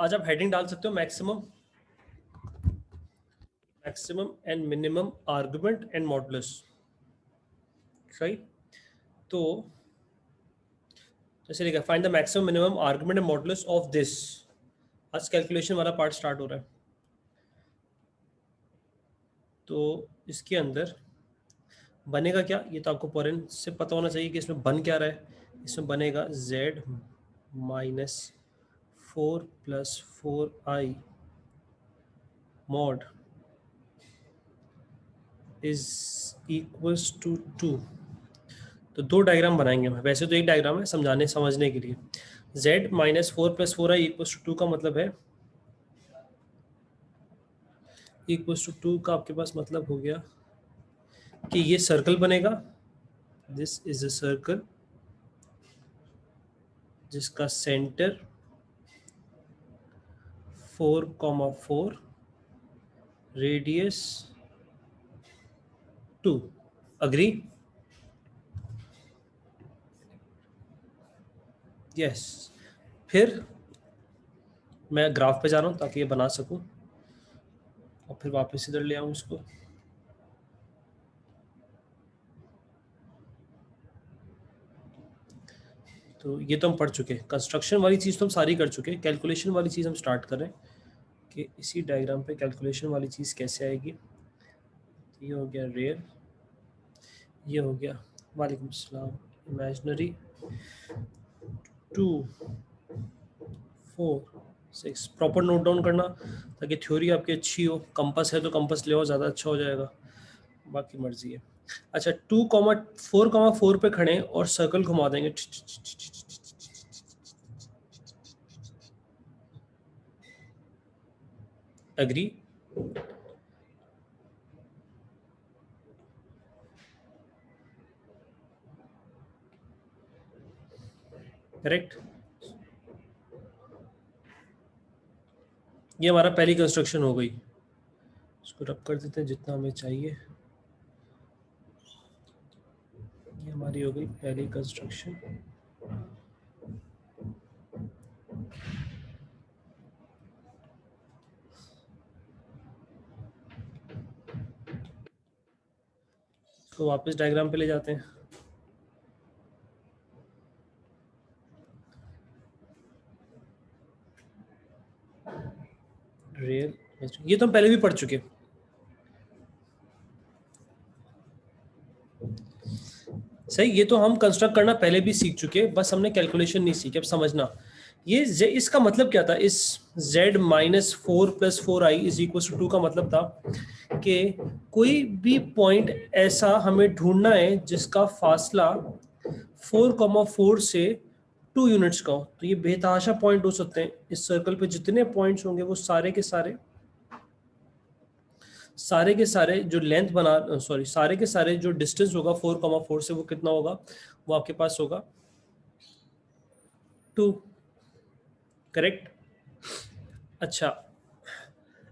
आज आप हेडिंग डाल सकते हो maximum and minimum argument and modulus, right. तो जैसे लिखा find the maximum minimum argument and modulus of this. आज कैलकुलेशन वाला पार्ट स्टार्ट हो रहा है। तो इसके अंदर बनेगा क्या, ये तो आपको फॉरन से पता होना चाहिए कि इसमें बन क्या रहा है। इसमें बनेगा z minus 4 plus 4i mod is equals to 2। तो दो डायग्राम बनाएंगे हम, वैसे तो एक डायग्राम है समझाने समझने के लिए। z minus 4 plus 4i equals to 2 का मतलब है, इक्वल्स टू 2 का आपके पास मतलब हो गया कि ये सर्कल बनेगा। दिस इज अ सर्कल जिसका सेंटर 4,4, रेडियस 2। अग्री? यस। फिर मैं ग्राफ पे जा रहा हूँ ताकि ये बना सकूं और फिर वापस इधर ले आऊं इसको। तो ये तो हम पढ़ चुके हैं, कंस्ट्रक्शन वाली चीज़ तो हम सारी कर चुके हैं। कैलकुलेशन वाली चीज़ हम स्टार्ट कर रहे हैं कि इसी डायग्राम पे कैलकुलेशन वाली चीज़ कैसे आएगी। तो ये हो गया रियल, ये हो गया वालेकुम सलाम इमेजिनरी 2 4 6। प्रॉपर नोट डाउन करना ताकि थ्योरी आपकी अच्छी हो। कंपास है तो कंपास ले आओ, ज़्यादा अच्छा हो जाएगा, बाकी मर्जी है। अच्छा 2,4,4 पे खड़े हैं और सर्कल घुमा देंगे। एग्री? करेक्ट। ये हमारा पहली कंस्ट्रक्शन हो गई। इसको रब कर देते हैं जितना हमें चाहिए। ये हमारी हो गई पहली कंस्ट्रक्शन। तो वापस डायग्राम पे ले जाते हैं। रियल, ये तो हम पहले भी पढ़ चुके हैं। सही, ये तो हम कंस्ट्रक्ट करना पहले भी सीख चुके हैं, बस हमने कैलकुलेशन नहीं सीखी। अब समझना ये इसका मतलब क्या था। इस z minus 4 plus 4i is equal to 2 का मतलब था कि कोई भी पॉइंट ऐसा हमें ढूंढना है जिसका फासला 4,4 से 2 यूनिट्स का हो। तो ये बेतहाशा पॉइंट हो सकते हैं। इस सर्कल पे जितने पॉइंट्स होंगे वो सारे के सारे जो लेंथ बना, सॉरी सारे के सारे जो डिस्टेंस होगा 4,4 से, वो कितना होगा, वो आपके पास होगा 2। करेक्ट। अच्छा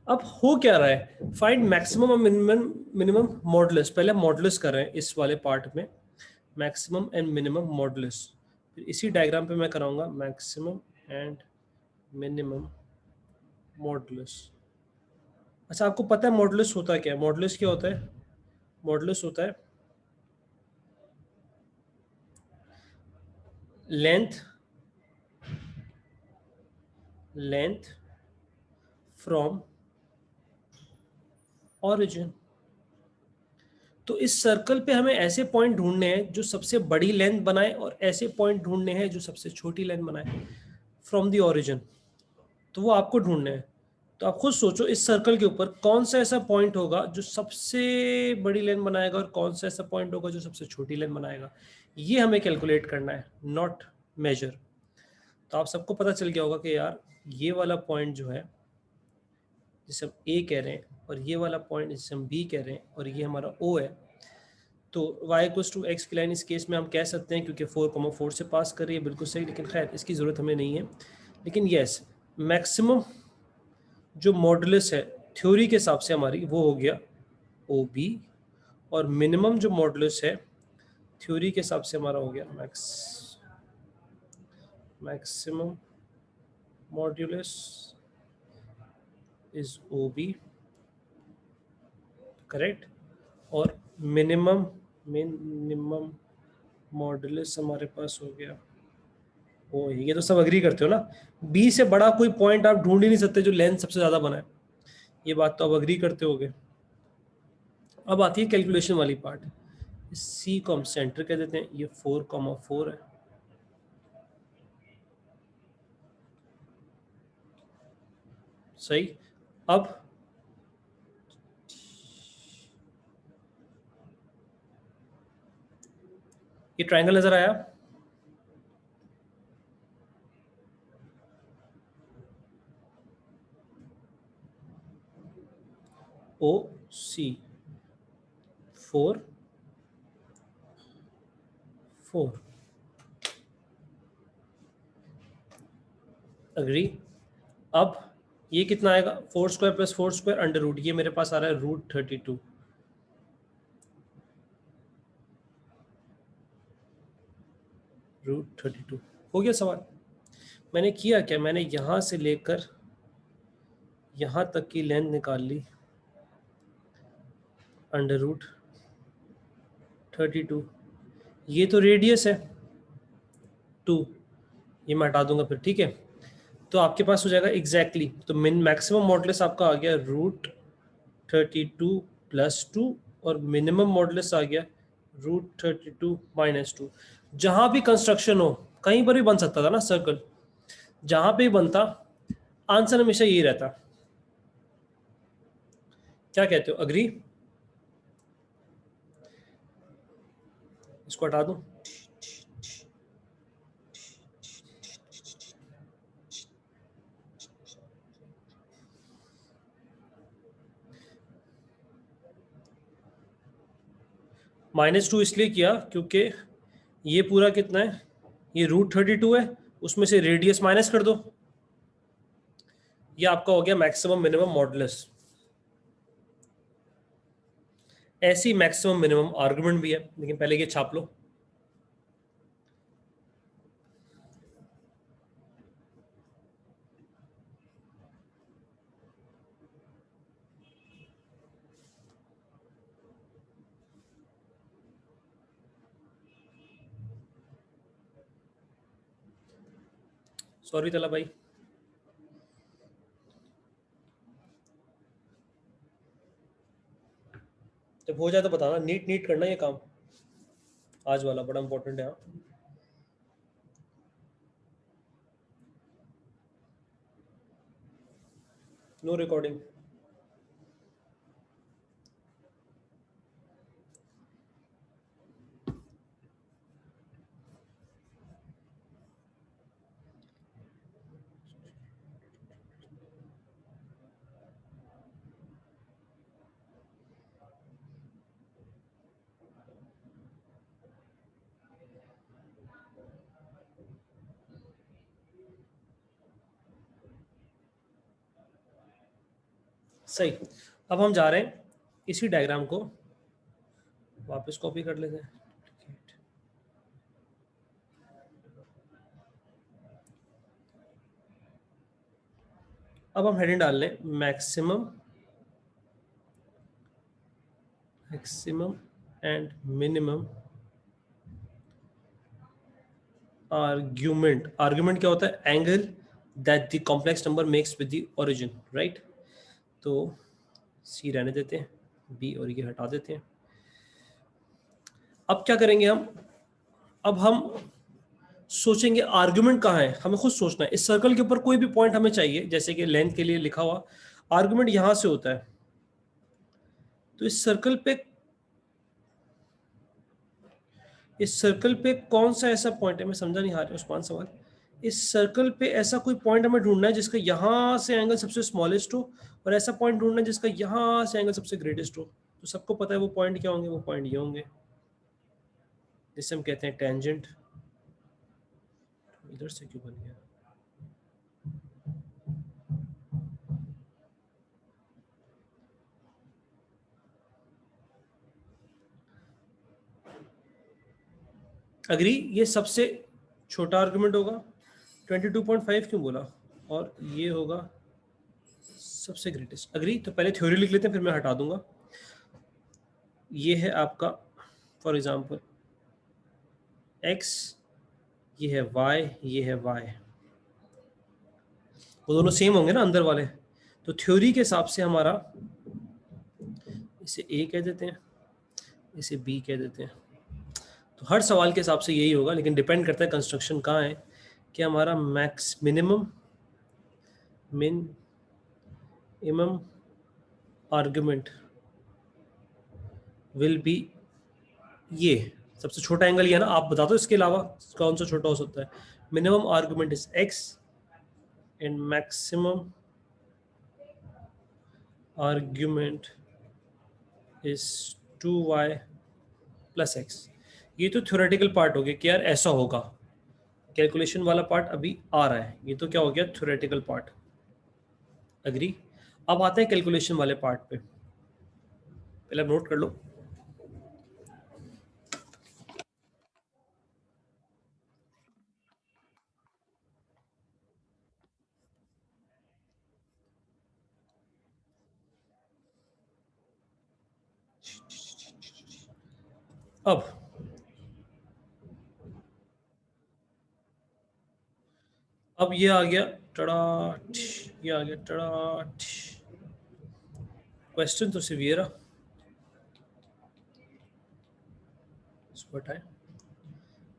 अब हो क्या रहा है, फाइंड मैक्सिमम और मिनिमम मॉडुलस। पहले मॉडुलस कर रहे हैं इस वाले पार्ट में, मैक्सिमम एंड मिनिमम मॉडुलस। फिर इसी डायग्राम पे मैं कराऊंगा मैक्सिमम एंड मिनिमम मॉडुलस। अच्छा आपको पता है मॉडुलस होता क्या है? मॉडुलस क्या होता है? मॉडुलस होता है लेंथ फ्रॉम ओरिजिन। तो इस सर्कल पे हमें ऐसे पॉइंट ढूंढने हैं जो सबसे बड़ी लेंथ बनाए और ऐसे पॉइंट ढूंढने हैं जो सबसे छोटी लेंथ बनाए फ्रॉम द ओरिजिन। तो वो आपको ढूंढने हैं। तो आप खुद सोचो इस सर्कल के ऊपर कौन सा ऐसा पॉइंट होगा जो सबसे बड़ी लेंथ बनाएगा और कौन सा ऐसा पॉइंट होगा जो सबसे छोटी लेंथ बनाएगा। ये हमें कैलकुलेट करना है, नॉट मेजर। तो आप सबको पता चल गया होगा कि यार ये वाला पॉइंट जो है जिसे हम ए कह रहे हैं और ये वाला पॉइंट जिसे हम बी कह रहे हैं और ये हमारा ओ है। तो y इक्वल्स टू एक्स की लाइन इस केस में हम कह सकते हैं क्योंकि 4,4 से पास कर रही है, बिल्कुल सही। लेकिन खैर इसकी ज़रूरत हमें नहीं है। लेकिन यस, मैक्सिमम जो मॉडुलस है थ्योरी के हिसाब से हमारी वो हो गया ओ बी, और मिनिमम जो मॉडुलस है थ्योरी के हिसाब से हमारा हो गया maximum modulus is OB, correct. और मिनिमम मॉडुलस हमारे पास हो गया ओ, ये तो सब अग्री करते हो ना। बी से बड़ा कोई पॉइंट आप ढूंढ ही नहीं सकते जो लेंथ सबसे ज्यादा बनाए, ये बात तो अब अग्री करते होगे। अब आती है कैलकुलेशन वाली पार्ट। सी को हम सेंटर कह देते हैं, ये 4,4 है। सही। अब ये ट्रायंगल नजर आया, OC 4 4, अग्री। अब ये कितना आएगा, 4² + 4² अंडर रूट, ये मेरे पास आ रहा है √32। √32 हो गया सवाल। मैंने किया क्या, मैंने यहां से लेकर यहां तक की लेंथ निकाल ली, √32। ये तो रेडियस है 2, ये मैं हटा दूंगा फिर, ठीक है। तो आपके पास हो जाएगा एग्जैक्टली, तो मैक्सिमम मॉडुलस आपका आ गया √32 + 2, और मिनिमम मॉडुलस आ गया √32 - 2। जहां भी कंस्ट्रक्शन हो, कहीं पर भी बन सकता था ना सर्कल, जहां पे भी बनता, आंसर हमेशा यही रहता। क्या कहते हो, अग्री? इसको हटा दूं, -2 इसलिए किया क्योंकि ये पूरा कितना है, ये √32 है, उसमें से रेडियस माइनस कर दो, ये आपका हो गया मैक्सिमम मिनिमम मॉडुलस। ऐसी मैक्सिमम मिनिमम आर्गुमेंट भी है, लेकिन पहले ये छाप लो। सॉरी तला भाई, जब हो जाए तो बताना, नीट नीट करना ये काम, आज वाला बड़ा इंपॉर्टेंट है। हाँ, नो रिकॉर्डिंग। सही। अब हम जा रहे हैं इसी डायग्राम को वापस कॉपी कर लेते हैं। अब हम हेडिंग डाल लें, maximum and minimum argument. Argument क्या होता है, angle that the complex number makes with the origin, right. तो सी रहने देते हैं, बी और ये हटा देते हैं। अब क्या करेंगे हम, अब हम सोचेंगे आर्गुमेंट कहाँ है, हमें खुद सोचना है। इस सर्कल के ऊपर कोई भी पॉइंट हमें चाहिए, जैसे कि लेंथ के लिए लिखा हुआ आर्गुमेंट यहां से होता है, तो इस सर्कल पे कौन सा ऐसा पॉइंट है, मैं समझा नहीं हार उस्मान सवाल। इस सर्कल पे ऐसा कोई पॉइंट हमें ढूंढना है जिसका यहां से एंगल सबसे स्मॉलेस्ट हो, और ऐसा पॉइंट ढूंढना है जिसका यहां से एंगल सबसे ग्रेटेस्ट हो। तो सबको पता है वो पॉइंट क्या होंगे, वो पॉइंट ये होंगे जिसे हम कहते हैं टेंजेंट। इधर से क्यों बन गया, अग्री। ये सबसे छोटा आर्गुमेंट होगा, 22.5 क्यों बोला, और ये होगा सबसे ग्रेटेस्ट। अग्री? तो पहले थ्योरी लिख लेते हैं, फिर मैं हटा दूंगा। ये है आपका फॉर एग्जांपल x, ये है y, ये है y, वो दोनों सेम होंगे ना अंदर वाले। तो थ्योरी के हिसाब से हमारा इसे a कह देते हैं, इसे b कह देते हैं। तो हर सवाल के हिसाब से यही होगा, लेकिन डिपेंड करता है कंस्ट्रक्शन कहाँ है कि हमारा max minimum argument will be, ये सबसे छोटा एंगल ये है ना, आप बता दो इसके अलावा कौन सा छोटा हो सकता है। Minimum argument is x and maximum argument is 2y plus x। ये तो थ्योरेटिकल पार्ट हो गया कि यार ऐसा होगा, कैलकुलेशन वाला पार्ट अभी आ रहा है, ये तो क्या हो गया थ्योरेटिकल पार्ट। अग्री? अब आते हैं कैलकुलेशन वाले पार्ट पे, पहले नोट कर लो। अब ये आ गया टड़ाठ, ये आ गया टड़ाठ। क्वेश्चन तो सिर्फ ये रहा, इसको हटाएं।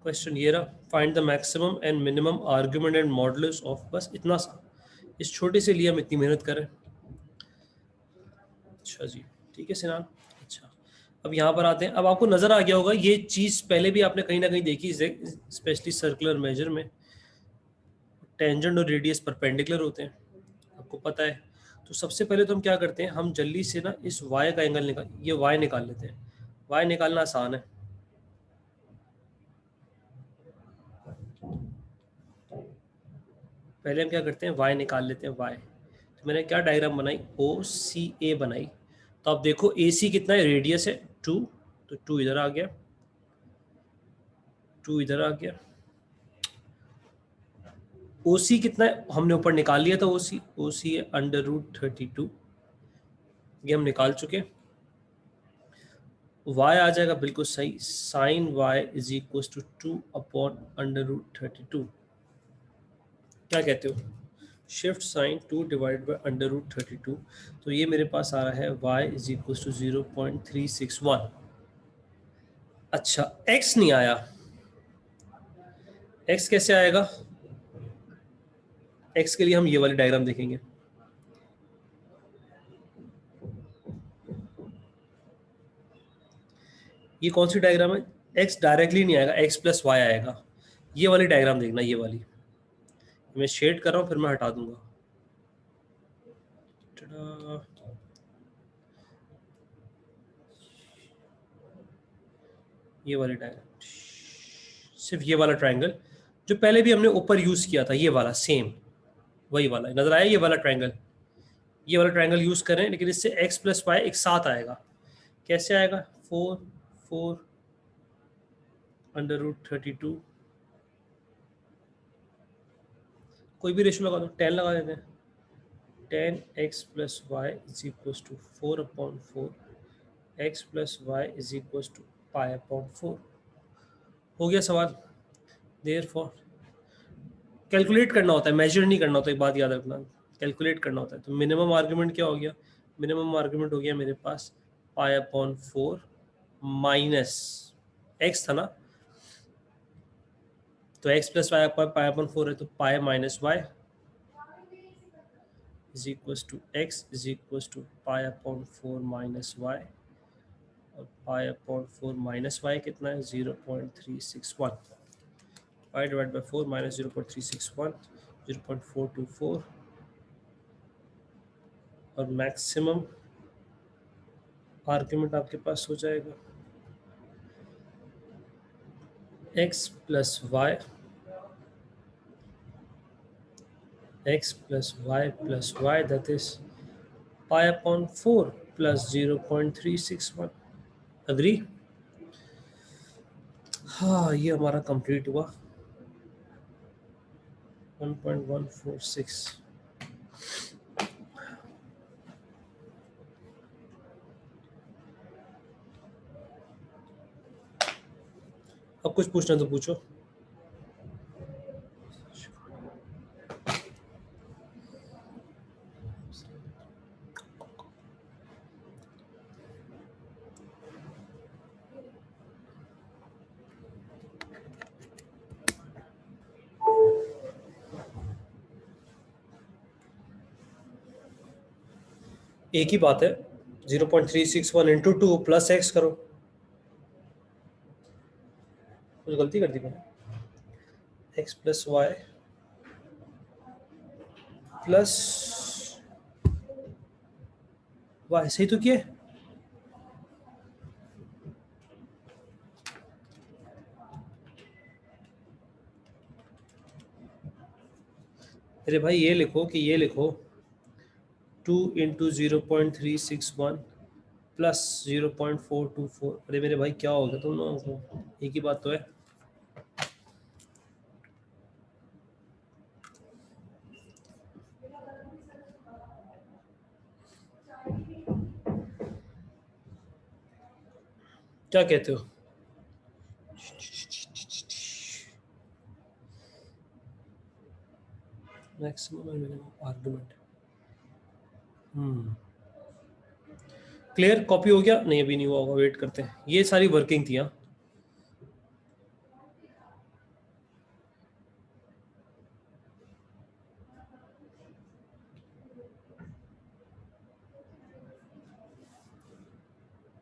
क्वेश्चन ये रहा, find the maximum and minimum argument and modulus of, बस इतना सा, इस छोटे से लिए हम इतनी मेहनत करें। अच्छा जी, ठीक है सिनान। अच्छा, अब यहाँ पर आते हैं। अब आपको नजर आ गया होगा ये चीज पहले भी आपने कहीं ना कहीं देखी, स्पेशली सर्कुलर मेजर में टेंजेंट और रेडियस परपेंडिकुलर होते हैं, आपको पता है। तो सबसे पहले तो हम क्या करते हैं, हम जल्दी से ना इस y का एंगल निकाल, ये y निकाल लेते हैं। y निकालना आसान है, पहले हम क्या करते हैं y निकाल लेते हैं y। तो मैंने क्या डायग्राम बनाई, OCA बनाई। तो आप देखो AC कितना है, रेडियस है 2, तो 2 इधर आ गया, 2 इधर आ गया। OC कितना है हमने ऊपर निकाल लिया था, OC है √32, ये हम निकाल चुके। y आ जाएगा बिल्कुल सही, sine y is equal to 2/√32। क्या कहते हो, शिफ्ट साइन 2 डिवाइड बाई √32। तो ये मेरे पास आ रहा है y इज इक्वल टू 0.361। अच्छा, x नहीं आया, x कैसे आएगा? x के लिए हम ये वाली डायग्राम देखेंगे। ये कौन सी डायग्राम है? x डायरेक्टली नहीं आएगा, x प्लस वाई आएगा। ये वाली डायग्राम देखना, ये वाली मैं शेड कर रहा हूँ, फिर मैं हटा दूंगा। ये वाली डायग्राम, सिर्फ ये वाला ट्रायंगल जो पहले भी हमने ऊपर यूज किया था, ये वाला सेम वही वाला नजर आया, ये वाला ट्रायंगल, ये वाला ट्रायंगल यूज करें, लेकिन इससे x प्लस वाई एक साथ आएगा। कैसे आएगा? 4/√32, कोई भी रेशो लगा दो, 10 लगा देते हैं। 10x plus y is equal to 4/4, x plus y is equal to π/4। हो गया सवाल। देयरफॉर कैलकुलेट करना होता है, मेजर नहीं करना होता, एक बात याद रखना, कैलकुलेट करना होता है। तो मिनिमम आर्गुमेंट क्या हो गया? मिनिमम आर्गुमेंट हो गया मेरे पास π/4 माइनस x था ना, तो x प्लस वाई π/4 है, तो pi minus y is equal to x is equal to π/4 minus y, और π/4 माइनस वाई कितना है? 0.361। पाई डिवाइड बाई 4 माइनस 0.361, 0.424, और मैक्सिमम आर्ग्यूमेंट आपके पास हो जाएगा x plus y, x plus y that is π/4 plus 0.361। Agree? हाँ, ये हमारा कंप्लीट हुआ। 1.146। अब कुछ पूछना तो पूछो। एक ही बात है, 0.361 इंटू 2 प्लस एक्स करो। कुछ गलती कर दी मैंने। X plus y plus y, सही तो किया है। अरे भाई ये लिखो कि ये लिखो 2 इंटू 0.361 प्लस 0.424। अरे मेरे भाई क्या हो गया तुम लोगों को, एक ही बात तो है। क्या कहते हो? Maximum and minimum argument. Clear? Copy हो गया? नहीं अभी नहीं हुआ होगा, वेट करते हैं। ये सारी वर्किंग थी। हाँ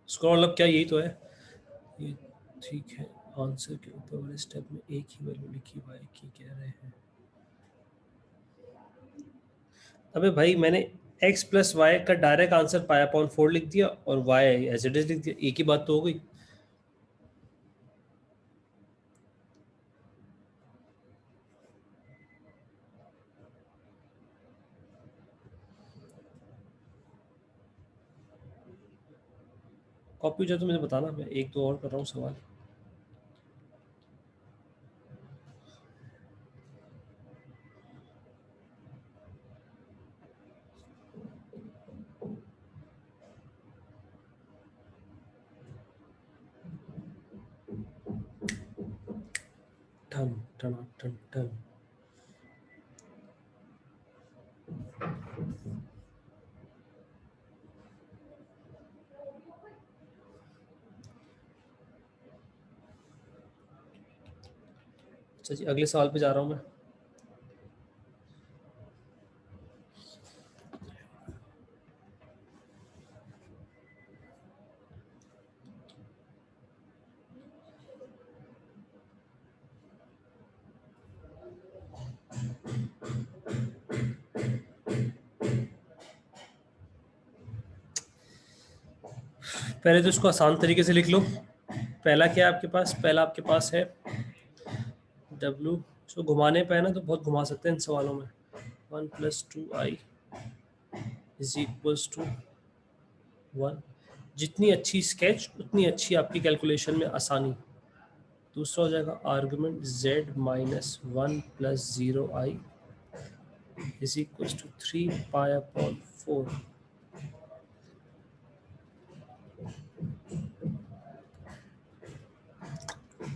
स्क्रॉल अप, क्या यही तो है ये? ठीक है, आंसर के ऊपर वाले स्टेप में एक ही वैल्यू लिखी वाई की कह रहे हैं। अबे भाई मैंने x प्लस वाई का डायरेक्ट आंसर पाई अपॉन 4 लिख दिया और y एज इट इज लिख दिया, एक ही बात तो हो गई। कॉपी जो तो मुझे बताना, मैं एक दो और कर रहा हूँ सवाल। ठन ठन ठन ठन। अच्छा जी, अगले सवाल पे जा रहा हूँ मैं। पहले तो इसको आसान तरीके से लिख लो। पहला क्या है आपके पास? पहला आपके पास है W। इसको घुमाने पे है ना तो बहुत घुमा सकते हैं इन सवालों में। 1 plus 2i is equals to 1। जितनी अच्छी स्केच उतनी अच्छी आपकी कैलकुलेशन में आसानी। दूसरा हो जाएगा argument z minus 1 plus 0i is equals to 3 pi upon 4।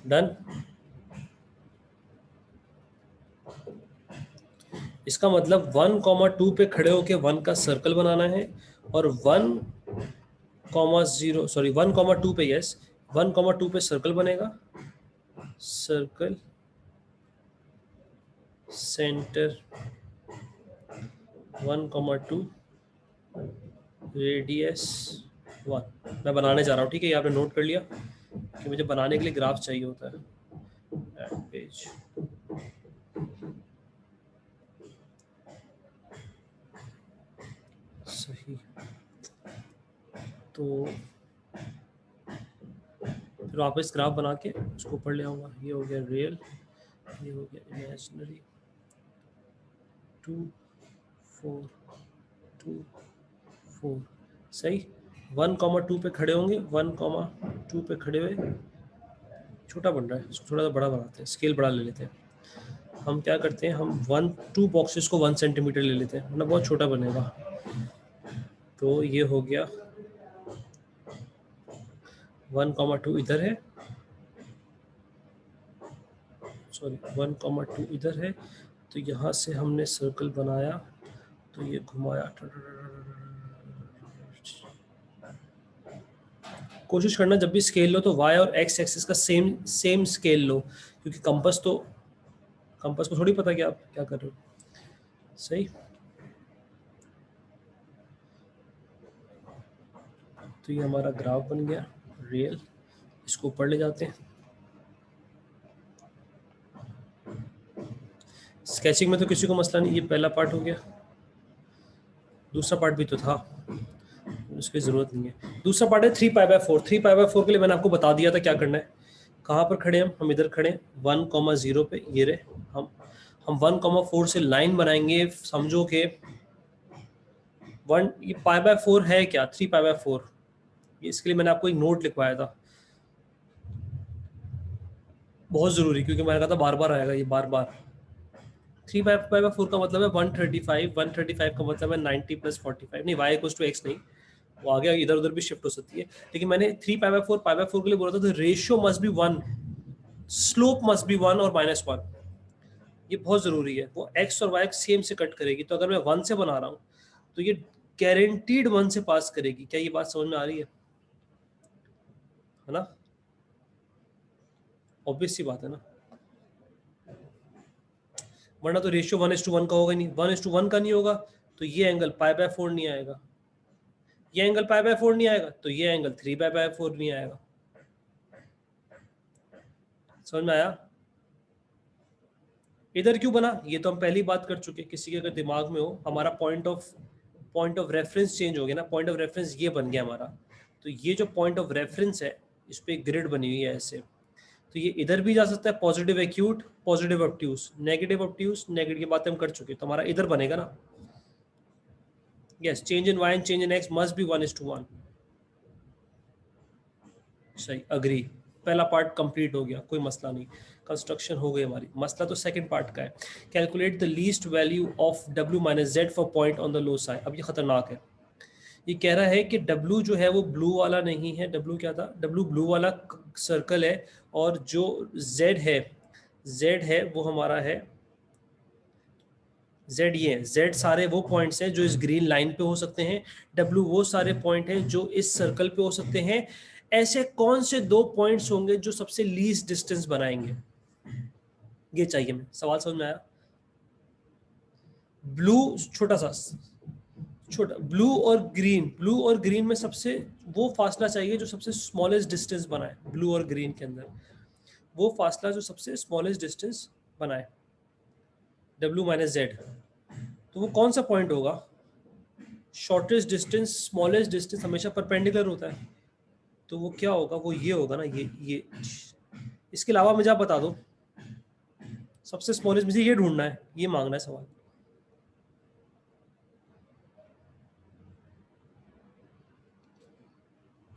Done. इसका मतलब 1,2 पे खड़े होके 1 का सर्कल बनाना है और 1,0 सॉरी 1,2 पे, यस 1,2 पे सर्कल बनेगा। Circle centre 1,2 radius 1। मैं बनाने जा रहा हूँ, ठीक है? ये आपने नोट कर लिया कि मुझे बनाने के लिए ग्राफ चाहिए होता है। पेज सही। तो फिर वापस ग्राफ बना के उसको ऊपर ले आऊँगा। ये हो गया रियल, ये हो गया इमेजिनरी। 2 4 2 4 सही। 1,2 पे खड़े होंगे, 1,2 पे खड़े हुए। छोटा बन रहा है, इसको थोड़ा सा बड़ा बनाते हैं, स्केल बड़ा ले लेते हैं। हम क्या करते हैं, हम 2 बॉक्सेस को 1 सेंटीमीटर ले लेते हैं, वरना बहुत छोटा बनेगा। तो ये हो गया 1,2 इधर है सॉरी 1,2 इधर है, तो यहाँ से हमने सर्कल बनाया, तो ये घुमाया। कोशिश करना जब भी स्केल लो तो y और x एक्सिस का सेम स्केल लो, क्योंकि कंपास को थोड़ी पता कि आप क्या कर रहे हो। सही। तो ये हमारा ग्राफ बन गया रियल। इसको ऊपर ले जाते हैं। स्केचिंग में तो किसी को मसला नहीं, ये पहला पार्ट हो गया। दूसरा पार्ट भी तो था, उसकी जरूरत नहीं है। दूसरा पार्ट है 3π/4। 3π/4 के लिए मैंने आपको बता दिया था क्या करना है। कहाँ पर खड़े हम इधर खड़े 1,0 पे। ये रहे हम 1,4 से लाइन बनाएंगे। समझो कि ये π/4 है क्या, 3π/4। इसके लिए मैंने आपको एक नोट लिखवाया था, बहुत जरूरी, क्योंकि मैंने कहा था बार बार आएगा ये, बार बार। 3π/4 का मतलब है 135। 135 का मतलब है 90 + 45, नहीं y = x नहीं, वो आगे इधर उधर भी शिफ्ट हो सकती है। लेकिन मैंने 3π/4 π/4 के लिए बोला था, तो ratio must be 1, slope must be 1 और -1। ये बहुत जरूरी है। वो x और y सेम से कट करेगी, तो अगर मैं 1 से बना रहा हूँ तो ये गारंटीड 1 से पास करेगी। क्या ये बात समझ में आ रही है ना? ऑब्वियस सी बात है ना, वरना तो रेशियो 1:1 का होगा नहीं। 1:1 का नहीं होगा तो ये एंगल π/4 नहीं आएगा, ये एंगल π/4 नहीं आएगा तो ये एंगल 3π/4 नहीं आएगा। समझ में आया? इधर क्यों बना, ये तो हम पहली बात कर चुके। किसी के अगर दिमाग में हो, हमारा पॉइंट ऑफ रेफरेंस चेंज हो गया ना। पॉइंट ऑफ रेफरेंस ये बन गया हमारा। तो ये जो पॉइंट ऑफ रेफरेंस है, इस पे एक ग्रिड बनी हुई है ऐसे। तो ये इधर भी जा सकता है, positive acute, positive obtuse, negative obtuse, negative की बातें हम कर चुके। तो हमारा इधर बनेगा ना। Yes, change in y and change in x must be 1:1। सही, अग्री। पहला पार्ट कंप्लीट हो गया, कोई मसला नहीं, कंस्ट्रक्शन हो गई हमारी। मसला तो सेकंड पार्ट का है। Calculate the least value of w - z for point on the low side. अब ये खतरनाक है। ये कह रहा है कि w जो है वो ब्लू वाला नहीं है। w क्या था, w ब्लू वाला सर्कल है, और जो z है वो हमारा है z। ये z सारे वो पॉइंट्स हैं जो इस ग्रीन लाइन पे हो सकते हैं। w वो सारे पॉइंट हैं जो इस सर्कल पे हो सकते हैं। ऐसे कौन से 2 पॉइंट्स होंगे जो सबसे लीस्ट डिस्टेंस बनाएंगे, ये चाहिए मैं। सवाल समझ में आया? ब्लू छोटा ब्लू और ग्रीन में सबसे वो फासला चाहिए जो सबसे स्मॉलेस्ट डिस्टेंस बनाए। ब्लू और ग्रीन के अंदर वो फासला जो सबसे स्मॉलेस्ट डिस्टेंस बनाए, w - z। तो वो कौन सा पॉइंट होगा? शॉर्टेस्ट डिस्टेंस, स्मॉलेस्ट डिस्टेंस हमेशा परपेंडिकुलर होता है, तो वो क्या होगा? वो ये होगा ना, ये। इसके अलावा मुझे आप बता दो, सबसे स्मॉलेस्ट, मुझे ये ढूंढना है, ये मांगना है सवाल।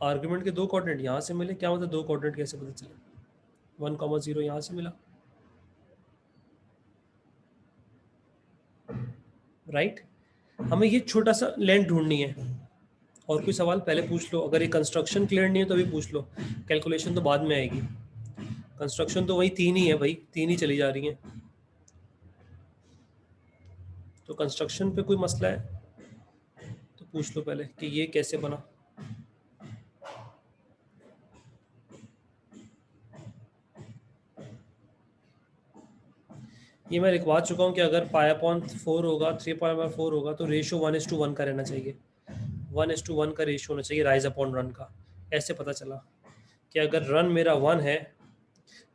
आर्गुमेंट के 2 कोऑर्डिनेट यहाँ से मिले, क्या मतलब 2 कोऑर्डिनेट कैसे पता चले? 1,0 यहाँ से मिला, राइट। हमें ये छोटा सा लेंथ ढूंढनी है। और कोई सवाल पहले पूछ लो, अगर ये कंस्ट्रक्शन क्लियर नहीं है तो अभी पूछ लो, कैलकुलेशन तो बाद में आएगी। कंस्ट्रक्शन तो वही 3 ही है भाई, 3 ही चली जा रही हैं। तो कंस्ट्रक्शन पे कोई मसला है तो पूछ लो पहले कि ये कैसे बना। ये मैं लिखवा चुका हूँ कि अगर π/4 होगा, 3π/4 होगा, तो रेशियो 1:1 का रहना चाहिए। 1:1 का रेशियो होना चाहिए राइज अपॉन रन का। ऐसे पता चला कि अगर रन मेरा 1 है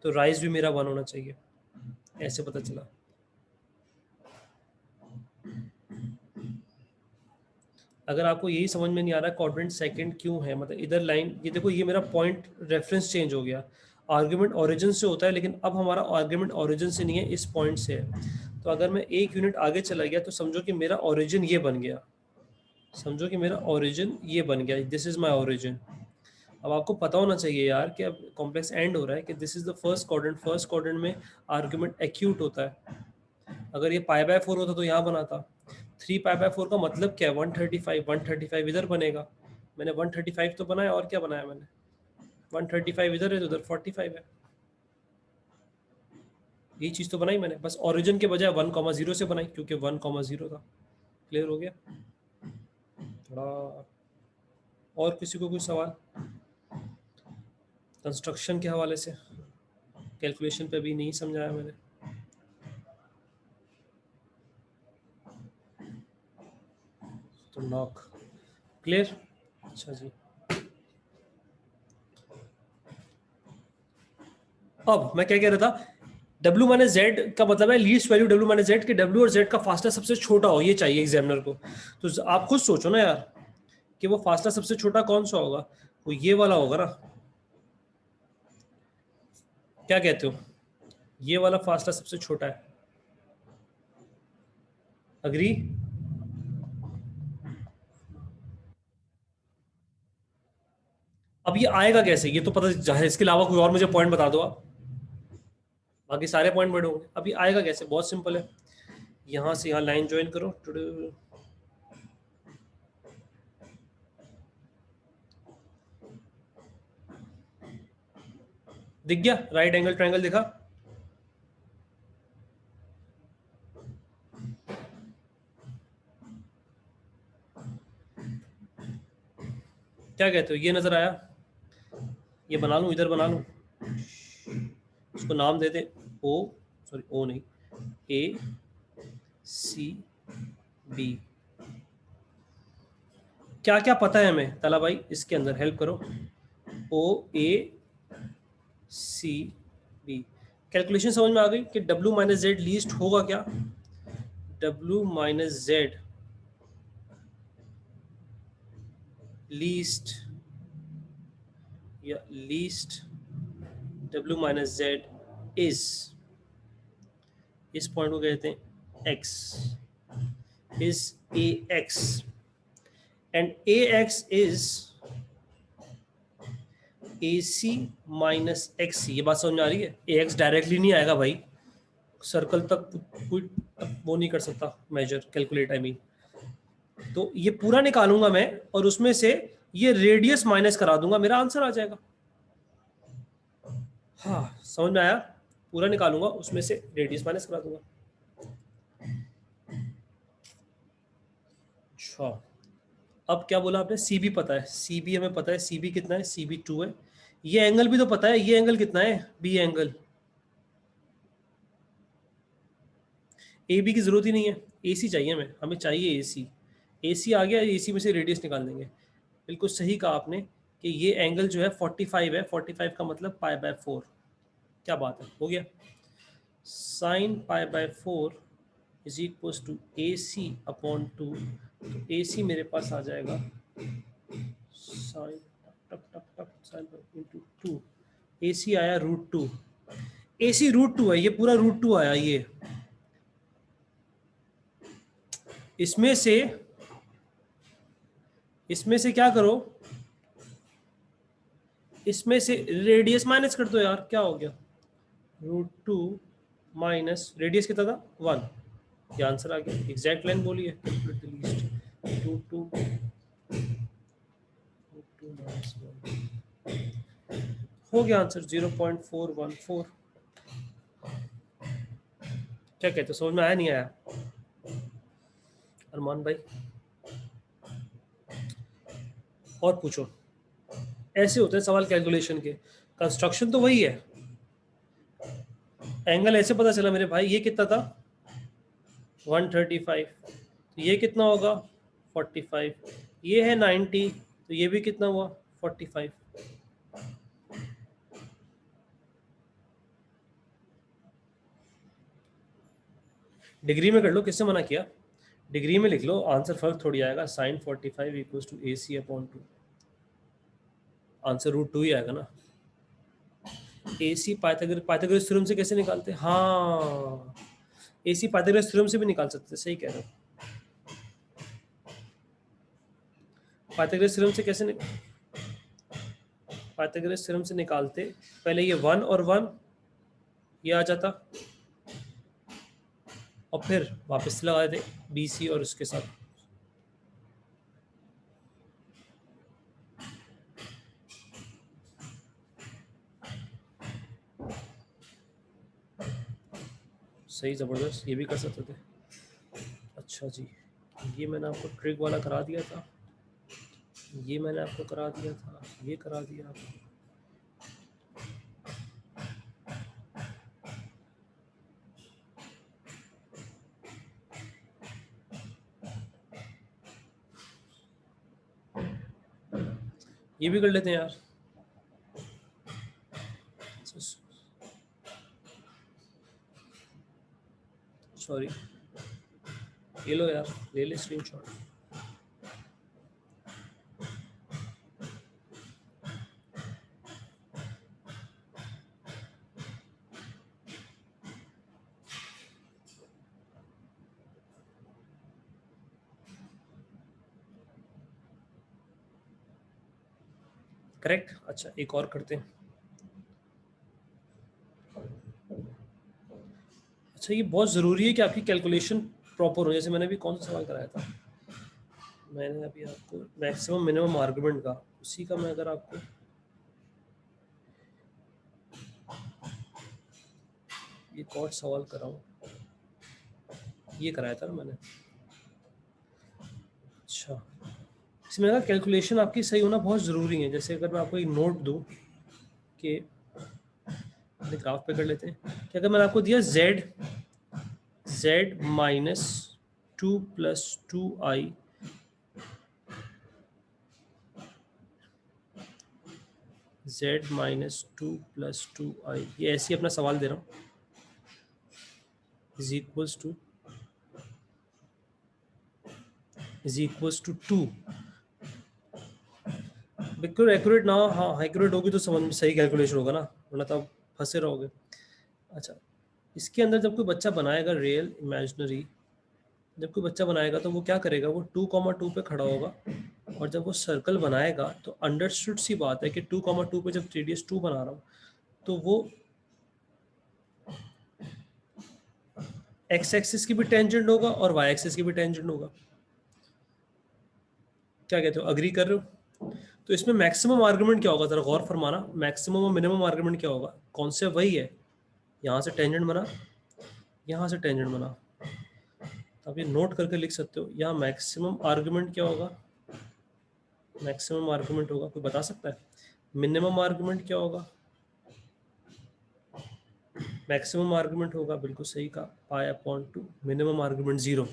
तो राइज भी मेरा 1 होना चाहिए। ऐसे पता चला। अगर आपको यही समझ में नहीं आ रहा कोऑर्डिनेट सेकंड क्यों है, मतलब इधर लाइन, ये देखो, ये मेरा पॉइंट रेफरेंस चेंज हो गया। आर्गुमेंट ओरिजिन से होता है, लेकिन अब हमारा आर्गुमेंट ओरिजिन से नहीं है, इस पॉइंट से है। तो अगर मैं 1 यूनिट आगे चला गया तो समझो कि मेरा ओरिजिन ये बन गया। समझो कि मेरा ओरिजिन ये बन गया, दिस इज माय ओरिजिन। अब आपको पता होना चाहिए यार कि अब कॉम्प्लेक्स एंड हो रहा है कि this is the first quadrant. First quadrant में आर्गुमेंट एक्यूट होता है। अगर ये π/4 होता तो यहाँ बनाता। 3π/4 का मतलब क्या है? 135। 135 इधर बनेगा। मैंने 135 तो बनाया, और क्या बनाया मैंने? 135 इधर है तो उधर 45 है। ये चीज तो बनाई मैंने, बस ओरिजिन के बजाय 1,0 से बनाई क्योंकि 1,0 था। क्लियर हो गया? थोड़ा और किसी को कोई सवाल कंस्ट्रक्शन के हवाले से? कैलकुलेशन पे भी नहीं समझाया मैंने। तो नॉक क्लियर। अच्छा जी, अब मैं क्या कह रहा था, W माइनस जेड का मतलब है least value W minus Z कि W और Z का फासला सबसे छोटा हो, ये चाहिए एग्जामिनर को। तो आप खुद सोचो ना यार कि वो फासला सबसे छोटा कौन सा होगा, वो ये वाला होगा ना। क्या कहते हो? ये वाला फासला सबसे छोटा है। अग्री? अब ये आएगा कैसे, ये तो पता है, इसके अलावा कोई और मुझे पॉइंट बता दो आप। बाकी सारे पॉइंट बड़े होंगे, अभी आएगा कैसे? बहुत सिंपल है, यहां से यहाँ लाइन ज्वाइन करो। दिख गया? राइट एंगल ट्रायंगल दिखा? क्या कहते हो, ये नजर आया? ये बना लूं, इधर बना लूं, इसको नाम दे दे ओ, सॉरी ओ नहीं, ए सी बी। क्या क्या पता है हमें तला भाई, इसके अंदर हेल्प करो। ओ ए सी बी, कैलकुलेशन समझ में आ गई कि W माइनस जेड लीस्ट होगा क्या? W माइनस जेड लीस्ट, या least W minus Z is, इस पॉइंट को कहते हैं x, is ax and ax is AC minus x. ये बात समझ में आ रही है? ax डायरेक्टली नहीं आएगा भाई, सर्कल तक कोई वो नहीं कर सकता मेजर, कैलकुलेट आई मीन। तो ये पूरा निकालूंगा मैं और उसमें से ये रेडियस माइनस करा दूंगा, मेरा आंसर आ जाएगा। हाँ समझ में आया? पूरा निकालूंगा उसमें से रेडियस माइनस करा दूंगा। अच्छा, अब क्या बोला आपने? सी बी पता है, सी बी हमें पता है, सी बी कितना है? सी बी 2 है। ये एंगल भी तो पता है, ये एंगल कितना है? B angle. ए बी की जरूरत ही नहीं है, ए सी चाहिए हमें, हमें चाहिए ए सी। ए सी आ गया, ए सी में से रेडियस निकाल देंगे। बिल्कुल सही कहा आपने कि ये एंगल जो है 45 है, 45 का मतलब पाई बाय 4। क्या बात है, हो गया। Sine pi by 4 is equal to A C upon 2। तो ए सी मेरे पास आ जाएगा साइन टक टक टक साइन इंटू 2। ए सी आया √2। ए सी √2 है, ये पूरा √2 आया। ये इसमें से, इसमें से क्या करो, इसमें से रेडियस माइनस कर दो यार, क्या हो गया? √2 माइनस रेडियस कितना था? 1। ये आंसर आ गया, एग्जैक्ट लाइन बोली है। कैलकुलेट द लीस्ट, √2 माइनस 1 हो गया आंसर 0.414। क्या कहते हो, समझ में आया नहीं आया अरमान भाई? और पूछो। ऐसे होते हैं सवाल कैलकुलेशन के, कंस्ट्रक्शन तो वही है। एंगल ऐसे पता चला मेरे भाई, ये कितना था? 135। तो ये कितना होगा? 45। ये है 90, तो ये भी कितना हुआ? 45। डिग्री में कर लो, किससे मना किया? डिग्री में लिख लो, आंसर फर्क थोड़ी आएगा। Sine 45 equals to A C upon 2, answer √2 ही आएगा ना। ए सी पाइथागोरस थ्योरम से कैसे निकालते? हाँ, ए सी पाइथागोरस थ्योरम से भी निकाल सकते, सही कह रहे हो। पाइथागोरस थ्योरम से कैसे पाइथागोरस थ्योरम से निकालते, पहले ये 1 और 1 ये आ जाता, और फिर वापस से लगा देते बी सी और उसके साथ। सही, ज़बरदस्त, ये भी कर सकते थे। अच्छा जी, ये मैंने आपको ट्रिक वाला करा दिया था, ये मैंने आपको करा दिया था, ये करा दिया आपको। ये भी कर लेते हैं यार। सॉरी, ये लो यार, ले ले स्क्रीनशॉट। करेक्ट। अच्छा, एक और करते हैं। अच्छा, ये बहुत ज़रूरी है कि आपकी कैलकुलेशन प्रॉपर हो। जैसे मैंने अभी कौन सा सवाल कराया था, मैंने अभी आपको मैक्सिमम मिनिमम आर्गुमेंट का, उसी का मैं अगर आपको एक और सवाल कराऊं, ये कराया था ना मैंने। अच्छा, इसमें ना कैलकुलेशन आपकी सही होना बहुत ज़रूरी है। जैसे अगर मैं आपको एक नोट दूं कि ग्राफ पे कर लेते हैं कि अगर मैंने आपको दिया z minus 2 plus 2i z minus 2 plus 2i, ये ऐसे ही अपना सवाल दे रहा हूँ, इज इक्वल्स टू 2। बिल्कुल एक्यूरेट ना, हाँ एक्यूरेट होगी तो समझ में सही कैलकुलेशन होगा ना, वरना तो आप फंसे रहोगे। अच्छा, इसके अंदर जब कोई बच्चा बनाएगा रियल इमेजिनरी, जब कोई बच्चा बनाएगा तो वो क्या करेगा, वो 2,2 पे खड़ा होगा, और जब वो सर्कल बनाएगा तो अंडरस्टूड सी बात है कि 2,2 पे जब रेडियस 2 बना रहा हूँ तो वो एक्स एक्सिस की भी टेंजेंट होगा और वाई एक्सिस की भी टेंजेंट होगा। क्या कहते हो, अग्री कर रहे हो? तो इसमें मैक्सिमम आर्गुमेंट क्या होगा, जरा गौर फरमाना, मैक्सिमम और मिनिमम आर्गुमेंट क्या होगा? कॉन्सेप्ट वही है, यहाँ से टेंजेंट बना, यहाँ से टेंजेंट बना। तो आप ये नोट करके लिख सकते हो, यहाँ मैक्सिमम आर्गुमेंट क्या होगा, मैक्सिमम आर्गुमेंट होगा, कोई बता सकता है? मिनिमम आर्गुमेंट क्या होगा? मैक्सिमम आर्गुमेंट होगा, बिल्कुल सही कहा, पाई अपॉन 2। मिनिमम आर्गुमेंट 0,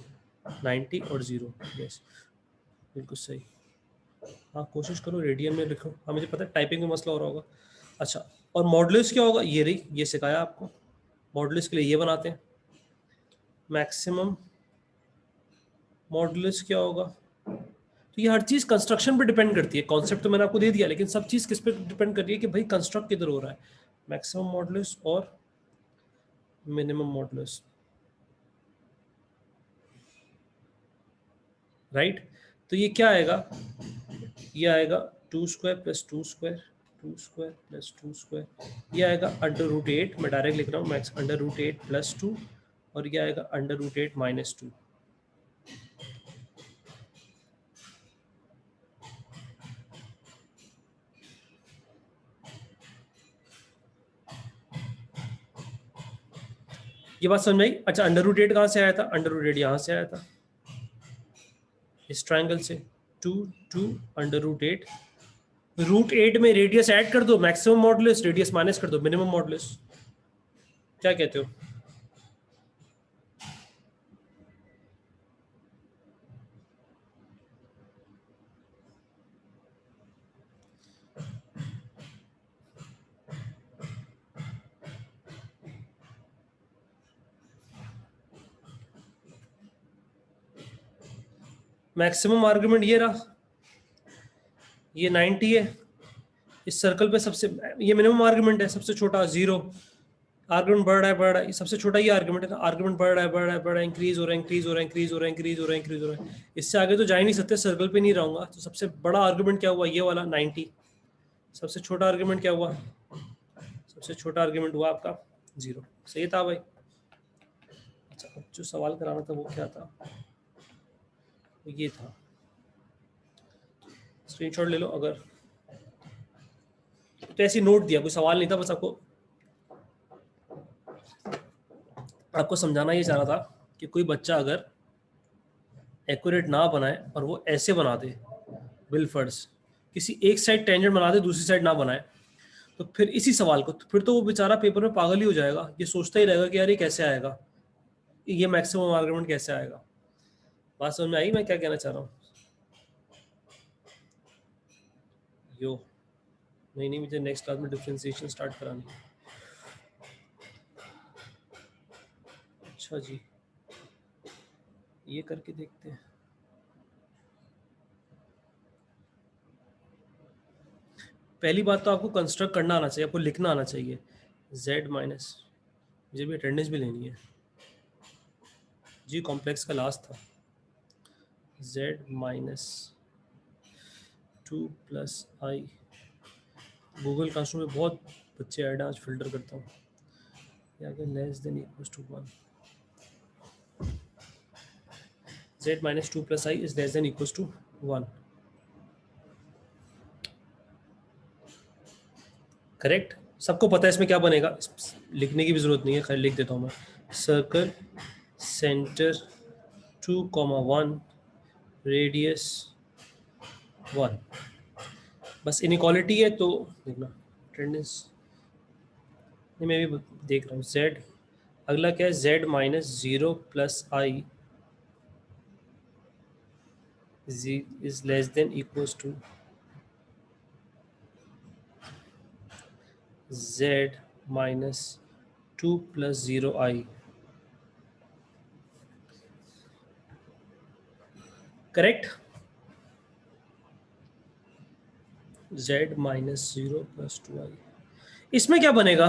90 और 0, यस बिल्कुल सही। हाँ, कोशिश करो रेडियन में लिखो, हाँ मुझे पता है टाइपिंग में मसला हो रहा होगा। अच्छा, और मॉडुलस क्या होगा, ये रही, ये सिखाया आपको। मॉडुलस के लिए ये बनाते हैं, मैक्सिमम मॉडुलस क्या होगा। तो ये हर चीज़ कंस्ट्रक्शन पे डिपेंड करती है, कॉन्सेप्ट तो मैंने आपको दे दिया, लेकिन सब चीज़ किस पे डिपेंड कर रही है कि भाई कंस्ट्रक्ट किधर हो रहा है। मैक्सिमम मॉडुलस और मिनिमम मॉडुलस, राइट। तो ये क्या आएगा, ये आएगा 2² प्लस 2², 2² प्लस 2², ये आएगा √8, मैं डायरेक्ट लिख रहा हूँ, मैक्स √8 प्लस 2, और ये आएगा √8 माइनस 2। ये बात समझ में आई? अच्छा, √8 कहाँ से आया था? √8 यहाँ से आया था, इस ट्रायंगल से, 2 2 √8, √8 में रेडियस ऐड कर दो, मैक्सिमम मॉडुलस, रेडियस माइनस कर दो, मिनिमम मॉडुलस। क्या कहते हो? मैक्सिमम आर्गुमेंट ये रहा, ये 90 है, इस सर्कल पे सबसे, ये मिनिमम आर्गुमेंट है, सबसे छोटा 0, आर्गुमेंट बढ़ रहा है बढ़ रहा है, सबसे छोटा ये आर्गुमेंट है ना, आर्गुमेंट बढ़ रहा है बढ़ रहा है बढ़ रहा है, इंक्रीज हो रहा है इंक्रीज हो रहा है इंक्रीज हो रहा है इंक्रीज हो रहा है इंक्रीज हो रहा है, इससे आगे तो जा ही नहीं सकते, सर्कल पे नहीं रहूंगा। तो सबसे बड़ा आर्गुमेंट क्या हुआ, ये वाला 90। सबसे छोटा आर्गुमेंट क्या हुआ, सबसे छोटा आर्गुमेंट हुआ आपका 0। सही था भाई? अच्छा, अब जो सवाल कराना था वो क्या था, ये था, स्क्रीनशॉट ले लो अगर, तो ऐसी नोट दिया, कोई सवाल नहीं था, बस आपको आपको समझाना ये चाह रहा था कि कोई बच्चा अगर एक्यूरेट ना बनाए और वो ऐसे बना दे विलफर्ड्स, किसी एक साइड टेंजेंट बना दे दूसरी साइड ना बनाए, तो फिर इसी सवाल को फिर तो वो बेचारा पेपर में पागल ही हो जाएगा, ये सोचता ही रहेगा कि यार ये कैसे आएगा, ये मैक्सिमम आर्गुमेंट कैसे आएगा। बात समझ में आई मैं क्या कहना चाह रहा हूँ? यो नहीं नहीं, मुझे नेक्स्ट क्लास में डिफरेंशिएशन स्टार्ट करानी है। अच्छा जी, ये करके देखते हैं। पहली बात तो आपको कंस्ट्रक्ट करना आना चाहिए, आपको लिखना आना चाहिए z माइनस, मुझे भी अटेंडेंस भी लेनी है जी, कॉम्प्लेक्स का लास्ट था, z माइनस 2 प्लस आई। गूगल क्लासरूम में बहुत बच्चे ऐड आज फिल्टर करता हूँ, या कि less than equals to 1, z minus 2 plus i is less than equals to 1, correct. सबको पता है इसमें क्या बनेगा, लिखने की भी जरूरत नहीं है, खैर लिख देता हूँ मैं, सर्कल सेंटर 2,1 रेडियस 1, बस इनइक्वालिटी है तो देखना अटेंडेंस नहीं, मैं भी देख रहा हूँ। z अगला क्या है, z minus 0 plus i is less than equals to z minus 2 plus 0 i, correct. z minus 0 plus 2 i, इसमें क्या बनेगा,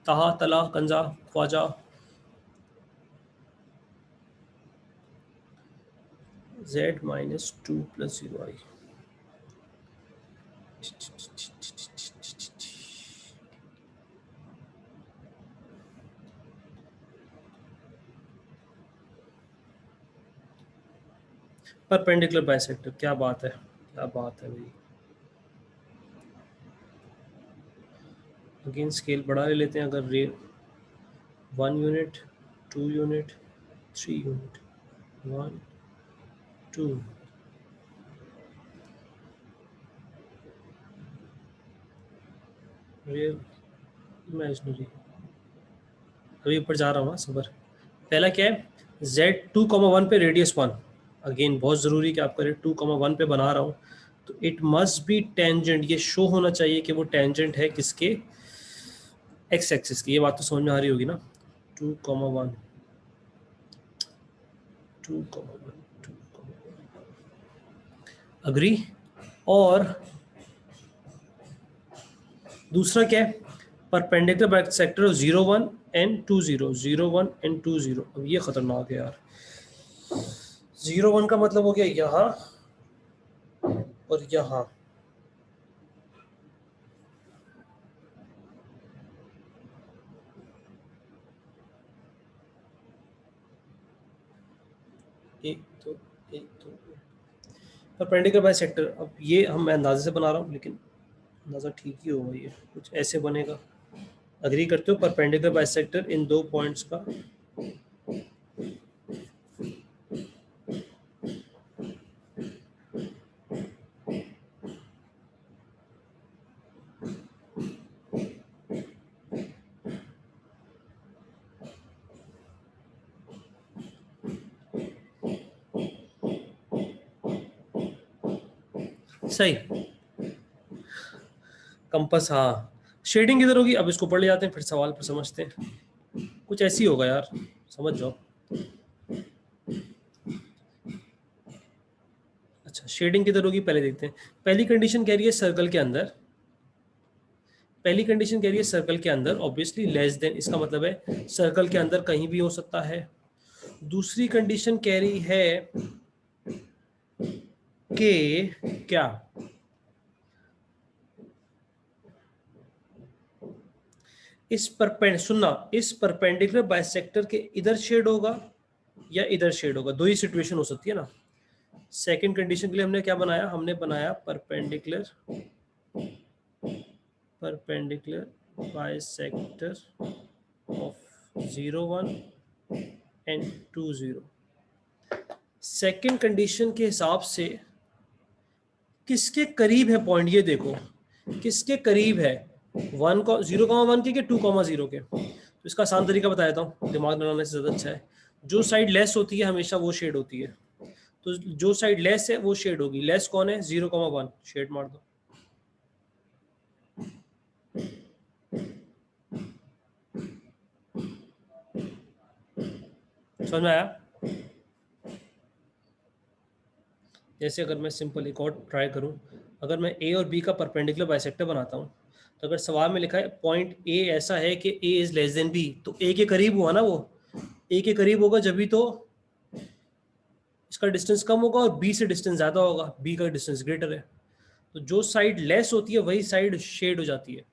ताहा तला कंजा ख्वाजा, z minus 2 plus 0 i, perpendicular bisector, क्या बात है, क्या बात है भाई। अगेन स्केल बढ़ा ले लेते हैं, अगर रे 1 unit 2 unit 3 unit 1 2, real imaginary, अभी ऊपर जा रहा हूँ, सबर। पहला क्या है, z 2,1 पे रेडियस 1, अगेन बहुत ज़रूरी कि आप करें 2,1 पे बना रहा हूँ तो इट मस्ट बी टेंजेंट, ये शो होना चाहिए कि वो टेंजेंट है किसके, एक्स एक्सिस की। ये बात तो समझ में आ रही होगी ना, 2,1 2,1 अग्री। और दूसरा क्या है, perpendicular bisector of 0,1 and 2,0, 0,1 and 2,0। अब ये खतरनाक है यार, 0,1 का मतलब हो गया यहाँ और यहाँ, एक तो परपेंडिकुलर बाइसेक्टर। अब ये मैं अंदाजे से बना रहा हूँ लेकिन अंदाजा ठीक ही होगा, ये कुछ ऐसे बनेगा। अग्री करते हो, परपेंडिकुलर बाइसेक्टर इन दो पॉइंट्स का सही। कंपस, हाँ। शेडिंग किधर होगी, अब इसको पढ़ ले जाते हैं फिर सवाल पर समझते हैं। कुछ ऐसी होगा यार, समझ जाओ। अच्छा, शेडिंग किधर होगी पहले देखते हैं। पहली कंडीशन कह रही है सर्कल के अंदर, पहली कंडीशन कह रही है सर्कल के अंदर, ऑब्वियसली लेस देन, इसका मतलब है सर्कल के अंदर कहीं भी हो सकता है। दूसरी कंडीशन कह रही है कि क्या, सुनना, इस परपेंडिकुलर बाइसेक्टर के इधर शेड होगा या इधर शेड होगा, दो ही सिचुएशन हो सकती है ना। सेकंड कंडीशन के लिए हमने क्या बनाया, हमने बनाया perpendicular bisector of 0,1 n20। Second condition के हिसाब से किसके करीब है पॉइंट, ये देखो किसके करीब है, 0,1 के 2,0 के। तो इसका आसान तरीका बता देता हूँ, दिमाग लगाने से ज़्यादा अच्छा है। जो साइड लेस होती है हमेशा वो शेड होती है, तो जो साइड लेस है वो शेड होगी। लेस कौन है, 0,1, शेड मार दो। समझ में आया? जैसे अगर मैं सिंपल एक और ट्राई करूं, अगर मैं ए और बी का परपेंडिकुलर बाइसेक्टर बनाता हूं, तो अगर सवाल में लिखा है पॉइंट ए ऐसा है कि ए इज लेस देन बी, तो ए के करीब हुआ ना, वो ए के करीब होगा जब भी तो इसका डिस्टेंस कम होगा और बी से डिस्टेंस ज़्यादा होगा, बी का डिस्टेंस ग्रेटर है। तो जो साइड लेस होती है वही साइड शेड हो जाती है।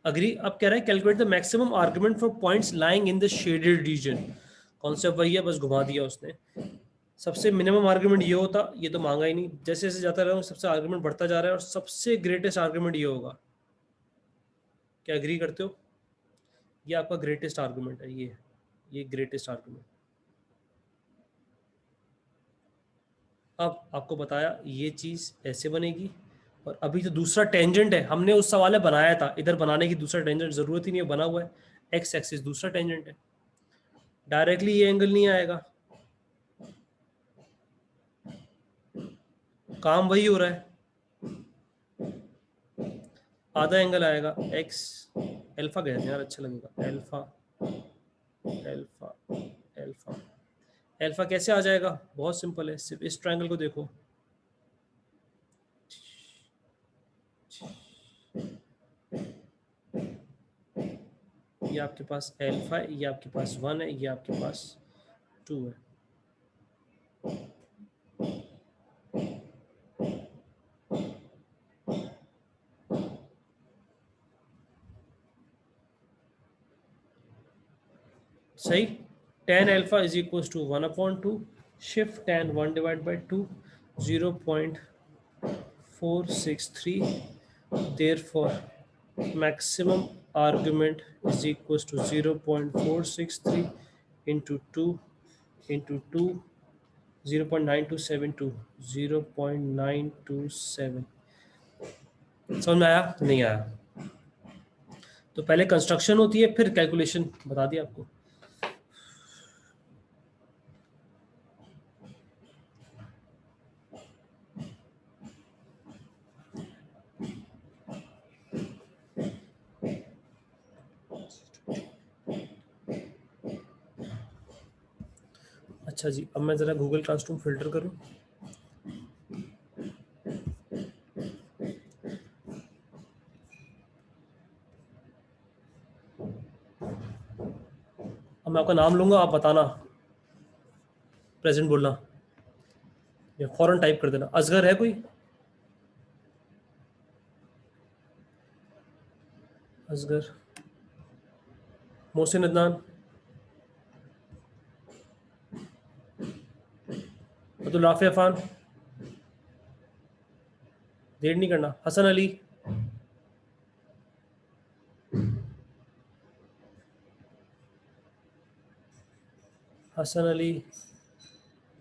अग्री। अब कह रहा है calculate the maximum argument for points lying in the shaded region. Concept वही है, बस घुमा दिया उसने। सबसे मिनिमम आर्गुमेंट ये होता, ये तो मांगा ही नहीं, जैसे जैसे जाता रहा सबसे आर्गुमेंट बढ़ता जा रहा है और सबसे ग्रेटेस्ट आर्गुमेंट ये होगा। क्या एग्री करते हो? ये आपका ग्रेटेस्ट आर्गुमेंट है, ये ग्रेटेस्ट आर्गुमेंट। अब आपको बताया ये चीज ऐसे बनेगी, और अभी तो दूसरा टेंजेंट है, हमने उस सवाल में बनाया था, इधर बनाने की दूसरा टेंजेंट जरूरत ही नहीं है, बना हुआ है। एक्स एक्सिस दूसरा टेंजेंट है, डायरेक्टली ये एंगल नहीं आएगा, काम वही हो रहा है, आधा एंगल आएगा। एक्स एल्फा कहते हैं यार, अच्छा लगेगा, एल्फा एल्फा एल्फा। एल्फा कैसे आ जाएगा, बहुत सिंपल है, सिर्फ इस ट्रायंगल को देखो, ये आपके पास एल्फा है, ये आपके पास 1 है, ये आपके पास 2 है। सही। tan alpha is equals to 1/2, shift tan 1 divided by 2, 0.463, therefore maximum argument is equals to 0.463 into 2 into 2, 0.9272, 0.927। समझ में आया नहीं आया? तो पहले कंस्ट्रक्शन होती है फिर कैलकुलेशन, बता दिया आपको। अच्छा जी, अब मैं ज़रा गूगल क्लासरूम फिल्टर करूं। अब मैं आपका नाम लूंगा, आप बताना, प्रेजेंट बोलना या फौरन टाइप कर देना। असगर है कोई? असगर, मोहसिन अदनान, अब्दुल राफी अफान, देर नहीं करना, हसन अली, हसन अली,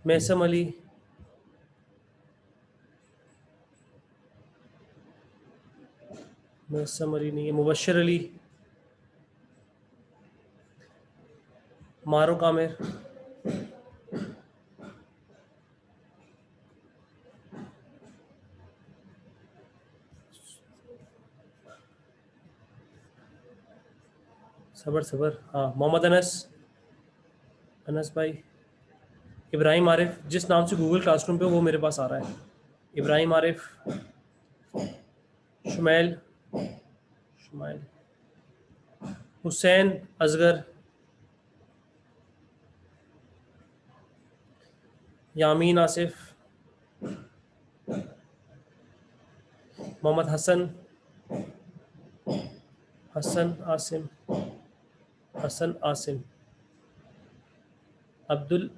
मैसम अली, मैसम अली नहीं है, मुबशर अली, मारूक आमिर, सबर सबर, हाँ, मोहम्मद अनस, अनस भाई, इब्राहिम आरिफ, जिस नाम से गूगल क्लासरूम पे वो मेरे पास आ रहा है, इब्राहिम आरिफ, शुमैल, शुमैल, हुसैन असगर, यामीन आसिफ, मोहम्मद हसन, हसन आसिम, हसन आसिम, अब्दुल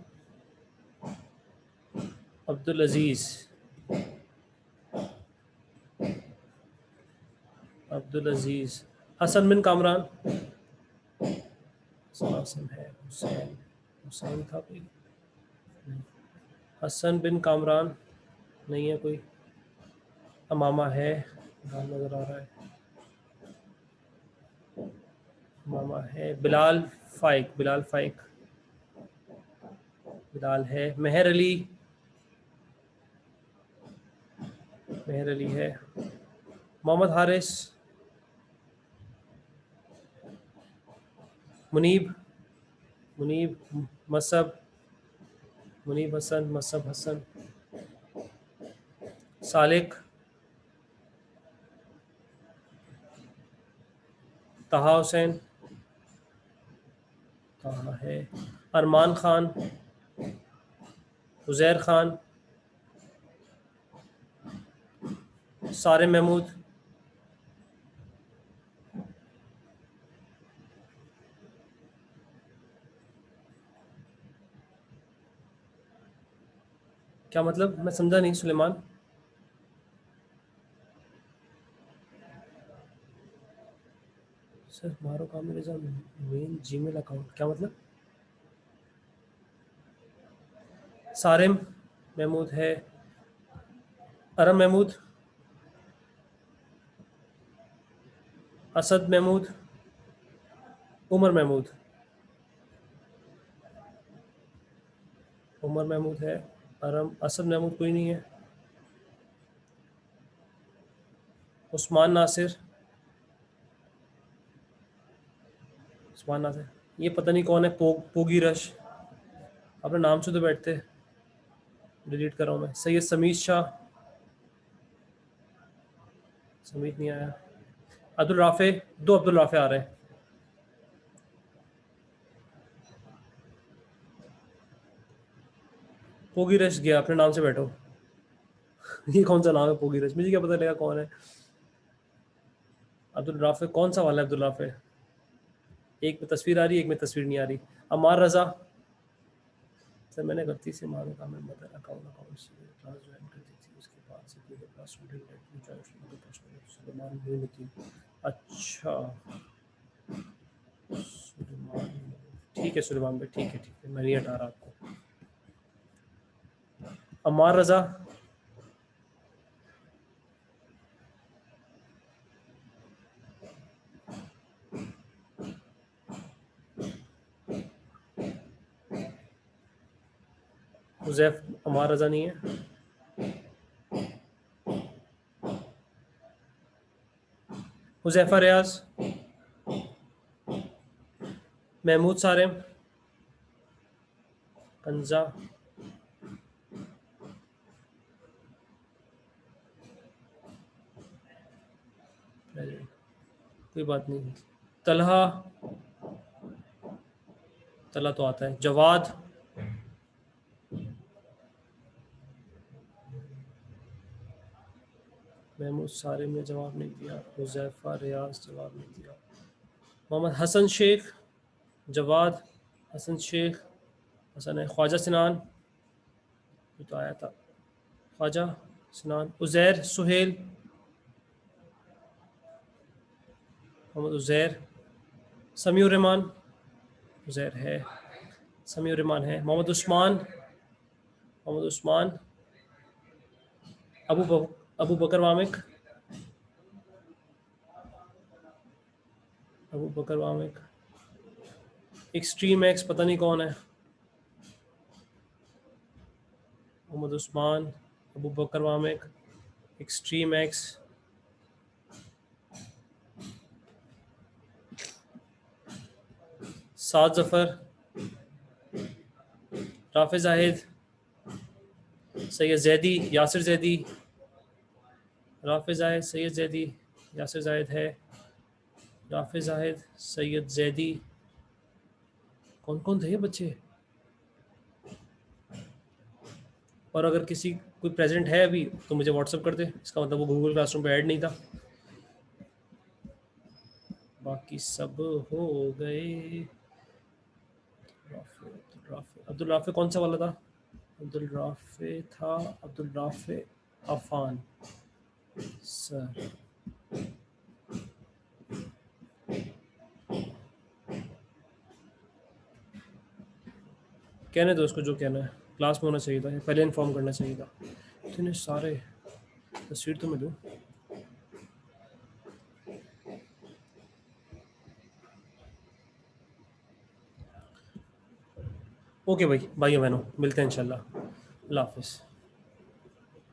अब्दुल अजीज़, अब्दुल अजीज, हसन बिन कामरान, आसिम है, हुसैन, हुसैन था कोई, हसन बिन कामरान नहीं है कोई, अमामा है, नाम नजर आ रहा है, अमामा है, बिलाल फाइक, बिलाल फाइक, बिलाल है, मेहर अली, मेहर अली है, मोहम्मद हारिस, मुनीब, मुनीब, मसब, मुनीब हसन, मसब हसन, सालिक, तहा हुसैन, तहा है, अरमान खान, उज़ैर खान, सारे महमूद, क्या मतलब, मैं समझा नहीं सुलेमान। सर मारो काम रजा मेन जीमेल अकाउंट, क्या मतलब? सारिम महमूद है, अरम महमूद, असद महमूद, उमर महमूद, उमर महमूद है, अरम, असद महमूद कोई नहीं है, उस्मान नासिर, उस्मान नासिर, ये पता नहीं कौन है, पोगी रश, अपने नाम से तो बैठते, डिलीट कर रहा हूँ मैं। सैयद समीद शाह, समीद नहीं आया, अब्दुल राफे, दो अब्दुल राफे आ रहे हैं, पोगी रश गया, अपने नाम से बैठो। ये कौन सा नाम है पोगी रश, मुझे क्या पता लगा कौन है। अब्दुल राफे कौन सा वाला है अब्दुल राफे? एक में तस्वीर आ रही है, एक में तस्वीर नहीं आ रही। अमार रजा, सर मैंने गलती से मारो का मैं मदर अकाउंट से क्लास ज्वाइन कर दी थी, उसके बाद से पूरे class student let me join for the personal Suleman unity. अच्छा सुलेमान, ठीक है सुलेमान भाई, ठीक है मैं नहीं हटा रहा आपको। अमार रजा, हुजैफ, अमार रजा नहीं है, हुजैफा रियाज, महमूद सारिम, कंजा, कोई बात नहीं। तलहा, तला तो आता है, जवाद, महमूद सारिम ने जवाब नहीं दिया, हुजैफा रियाज जवाब नहीं दिया, मोहम्मद हसन शेख, जवाद, हसन शेख, हसन है, ख्वाजा सिनान, ये तो आया था, ख्वाजा सिनान, उज़ैर सुहेल, मोहम्मद उज़ैर, समीउर रहमान, उज़ैर है, समीउर रहमान है, मोहम्मद उस्मान, मोहम्मद उस्मान, अबू बकर वामिक, अबू बकर वामिक, एक्सट्रीम एक्स पता नहीं कौन है, मोहम्मद उस्मान, अबू बकर वामिक, एक्सट्रीम एक्स, साद जफर, राफे जाहिद, सैयद जैदी, यासिर जैदी, राफे जाहिद, सैयद जैदी, यासिर जाहिद है, राफे जाहिद, सैयद जैदी, कौन कौन थे ये बच्चे? और अगर किसी कोई प्रेजेंट है अभी तो मुझे व्हाट्सअप कर दे, इसका मतलब वो गूगल क्लासरूम पे ऐड नहीं था। बाकी सब हो गए। अब्दुल राफे कौन सा वाला था? अब्दुल राफे था, अब्दुल राफे अफान सर, कहने दो उसको जो कहना है, क्लास में होना चाहिए था, पहले इन्फॉर्म करना चाहिए था। इतने सारे तस्वीर तो मैं दूँ। ओके भाई, भाइयों बहनों, मिलते हैं इंशाल्लाह। अल्लाह हाफिज़।